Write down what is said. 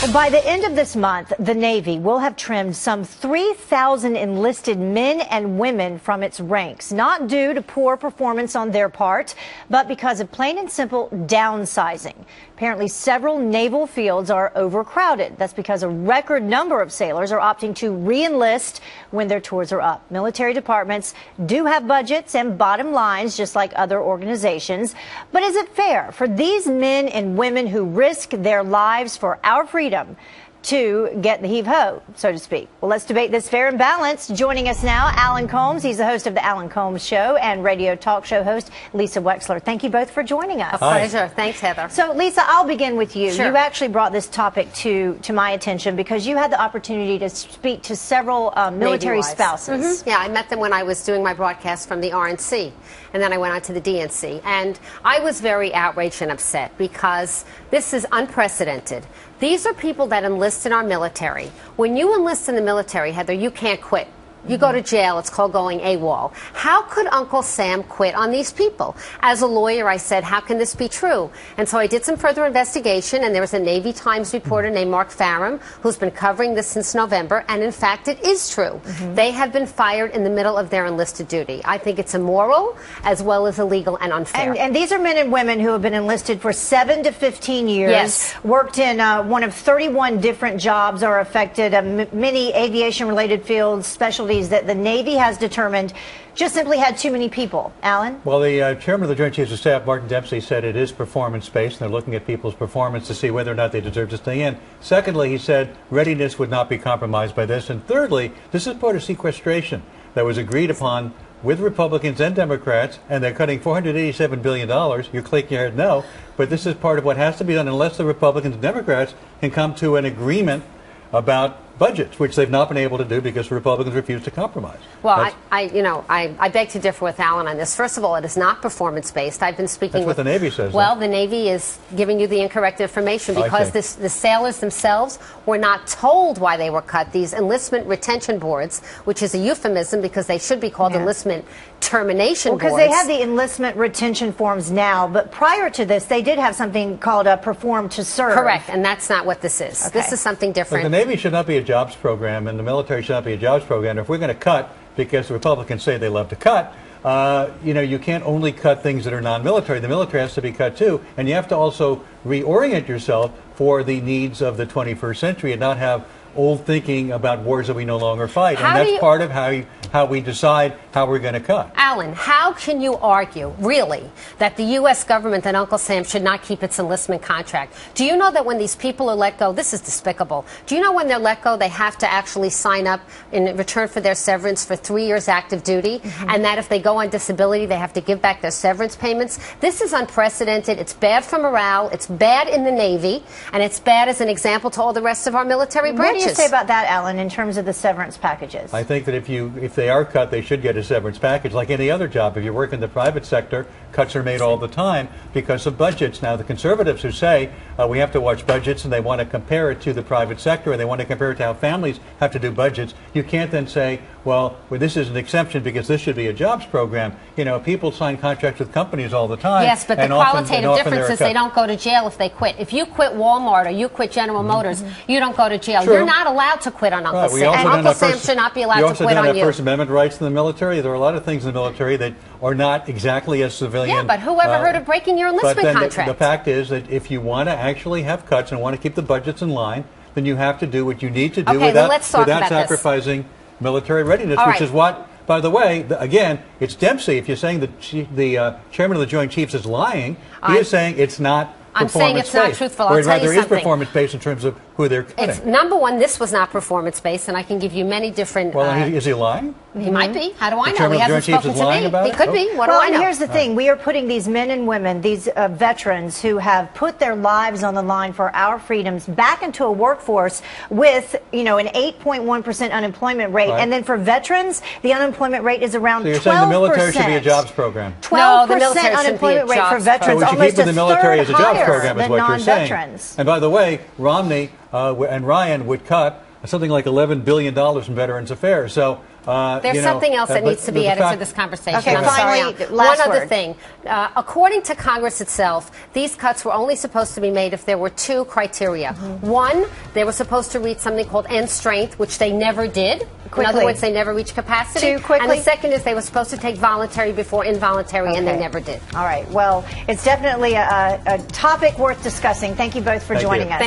Well, by the end of this month, the Navy will have trimmed some 3,000 enlisted men and women from its ranks, not due to poor performance on their part, but because of plain and simple downsizing. Apparently, several naval fields are overcrowded. That's because a record number of sailors are opting to re-enlist when their tours are up. Military departments do have budgets and bottom lines, just like other organizations. But is it fair for these men and women who risk their lives for our freedom to get the heave-ho, so to speak? Well, let's debate this fair and balanced. Joining us now, Alan Colmes. He's the host of the Alan Colmes Show, and radio talk show host Lisa Wexler. Thank you both for joining us. A pleasure. Thanks, Heather. So, Lisa, I'll begin with you. Sure. You actually brought this topic to my attention because you had the opportunity to speak to several military spouses. Yeah, I met them when I was doing my broadcast from the RNC, and then I went on to the DNC. And I was very outraged and upset because this is unprecedented. These are people that enlist in our military. When you enlist in the military, Heather, you can't quit. You go to jail. It's called going AWOL. How could Uncle Sam quit on these people? As a lawyer, I said, how can this be true? And so I did some further investigation, and there was a Navy Times reporter named Mark Farram who's been covering this since November, and in fact, it is true. They have been fired in the middle of their enlisted duty. I think it's immoral as well as illegal and unfair. And these are men and women who have been enlisted for 7 to 15 years, yes, worked in one of 31 different jobs, are affected many aviation-related fields, specialties that the Navy has determined just simply had too many people. Alan? Well, the chairman of the Joint Chiefs of Staff, Martin Dempsey, said it is performance-based, and they're looking at people's performance to see whether or not they deserve to stay in. Secondly, he said readiness would not be compromised by this. And thirdly, this is part of sequestration that was agreed upon with Republicans and Democrats, and they're cutting $487 billion. You're clicking your head no, but this is part of what has to be done unless the Republicans and Democrats can come to an agreement about budgets, which they've not been able to do because the Republicans refuse to compromise. Well, I beg to differ with Alan on this. First of all, it is not performance-based. I've been speaking That's what the Navy says. Well, the Navy is giving you the incorrect information because the sailors themselves were not told why they were cut. These enlistment retention boards, which is a euphemism because they should be called enlistment termination boards. Because they have the enlistment retention forms now, but prior to this, they did have something called a perform to serve. Correct, and that's not what this is. Okay. This is something different. But the Navy should not be a jobs program, and the military should not be a jobs program. If we're going to cut, because the Republicans say they love to cut, you can't only cut things that are non-military. The military has to be cut too, and you have to also reorient yourself for the needs of the 21st century and not have old thinking about wars that we no longer fight. And that's part of how we decide how we're going to cut. Alan, how can you argue, really, that the U.S. government and Uncle Sam should not keep its enlistment contract? Do you know that when these people are let go, this is despicable. Do you know when they're let go, they have to actually sign up in return for their severance for 3 years active duty, and that if they go on disability, they have to give back their severance payments? This is unprecedented. It's bad for morale. It's bad in the Navy, and it's bad as an example to all the rest of our military branches. What do you say about that, Alan, in terms of the severance packages? I think that if they are cut, they should get a severance package like any other job. If you work in the private sector, cuts are made all the time because of budgets. Now, the conservatives who say we have to watch budgets and they want to compare it to the private sector and they want to compare it to how families have to do budgets, you can't then say, well, this is an exception because this should be a jobs program. People sign contracts with companies all the time. Yes, but the qualitative difference is they don't go to jail if they quit. If you quit Walmart or you quit General Motors, you don't go to jail. True. You're not allowed to quit on Uncle Right. Sam. And Uncle Sam should not be allowed to quit on you. We also don't have First Amendment rights in the military. There are a lot of things in the military that are not exactly as civilian. Yeah, but who ever heard of breaking your enlistment contract? The fact is that if you want to actually have cuts and want to keep the budgets in line, then you have to do what you need to do without sacrificing military readiness, which is what, by the way, again, it's Dempsey. If you're saying the chairman of the Joint Chiefs is lying, he is saying it's not I'm saying it's not truthful. I'll tell you something. There is performance-based in terms of who they're cutting. It's, number one, this was not performance-based, and I can give you many different... Well, is he lying? He might be. How do I know? He hasn't spoken to me. He could be. What do I know? Here's the thing. We are putting these men and women, these veterans who have put their lives on the line for our freedoms back into a workforce with, an 8.1% unemployment rate. Right. And then for veterans, the unemployment rate is around 12%. So you're saying the military should be a jobs program? 12% unemployment rate for veterans. We should keep the military as a jobs program is what you're saying. And by the way, Romney and Ryan would cut something like $11 billion in Veterans Affairs. So There's something else that needs to be added to this conversation. Okay, I'm finally, sorry. last One other word. thing. According to Congress itself, these cuts were only supposed to be made if there were two criteria. One, they were supposed to reach something called end strength, which they never did. Quickly. In other words, they never reached capacity. Too quickly? And the second is they were supposed to take voluntary before involuntary, and they never did. All right. Well, it's definitely a topic worth discussing. Thank you both for joining us.